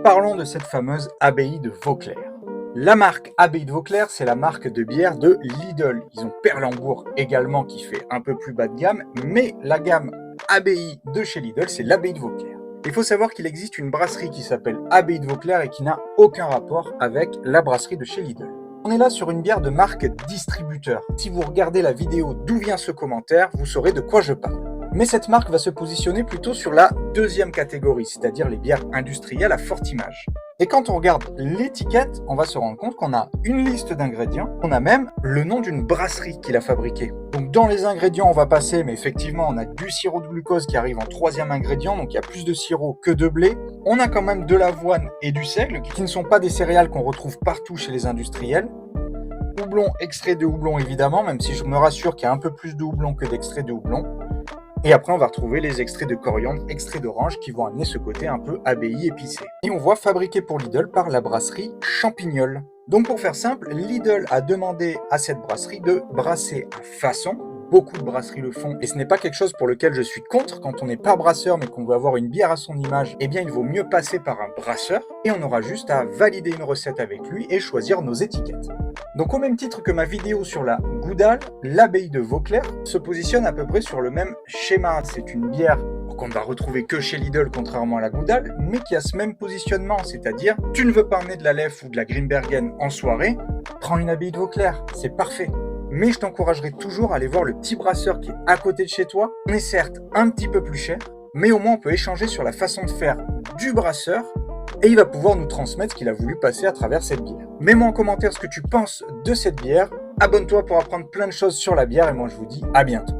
Parlons de cette fameuse abbaye de Vauclair. La marque Abbaye de Vauclair, c'est la marque de bière de Lidl. Ils ont Perlembourg également qui fait un peu plus bas de gamme, mais la gamme Abbaye de chez Lidl, c'est l'Abbaye de Vauclair. Il faut savoir qu'il existe une brasserie qui s'appelle Abbaye de Vauclair et qui n'a aucun rapport avec la brasserie de chez Lidl. On est là sur une bière de marque distributeur. Si vous regardez la vidéo d'où vient ce commentaire, vous saurez de quoi je parle. Mais cette marque va se positionner plutôt sur la deuxième catégorie, c'est-à-dire les bières industrielles à forte image. Et quand on regarde l'étiquette, on va se rendre compte qu'on a une liste d'ingrédients, on a même le nom d'une brasserie qui l'a fabriquée. Donc dans les ingrédients, on va passer, mais effectivement, on a du sirop de glucose qui arrive en troisième ingrédient, donc il y a plus de sirop que de blé. On a quand même de l'avoine et du seigle, qui ne sont pas des céréales qu'on retrouve partout chez les industriels. Houblon, extrait de houblon évidemment, même si je me rassure qu'il y a un peu plus de houblon que d'extrait de houblon. Et après, on va retrouver les extraits de coriandre, extraits d'orange qui vont amener ce côté un peu abbaye épicé. Et on voit fabriqué pour Lidl par la brasserie Champignol. Donc pour faire simple, Lidl a demandé à cette brasserie de brasser à façon. Beaucoup de brasseries le font et ce n'est pas quelque chose pour lequel je suis contre. Quand on n'est pas brasseur mais qu'on veut avoir une bière à son image, eh bien il vaut mieux passer par un brasseur et on aura juste à valider une recette avec lui et choisir nos étiquettes. Donc au même titre que ma vidéo sur la Goudal, l'abbaye de Vauclair se positionne à peu près sur le même schéma. C'est une bière qu'on ne va retrouver que chez Lidl contrairement à la Goudal, mais qui a ce même positionnement, c'est-à-dire tu ne veux pas emmener de la Leffe ou de la Grimbergen en soirée, prends une abbaye de Vauclair, c'est parfait. Mais je t'encouragerai toujours à aller voir le petit brasseur qui est à côté de chez toi. On est certes un petit peu plus cher, mais au moins on peut échanger sur la façon de faire du brasseur et il va pouvoir nous transmettre ce qu'il a voulu passer à travers cette bière. Mets-moi en commentaire ce que tu penses de cette bière. Abonne-toi pour apprendre plein de choses sur la bière et moi je vous dis à bientôt.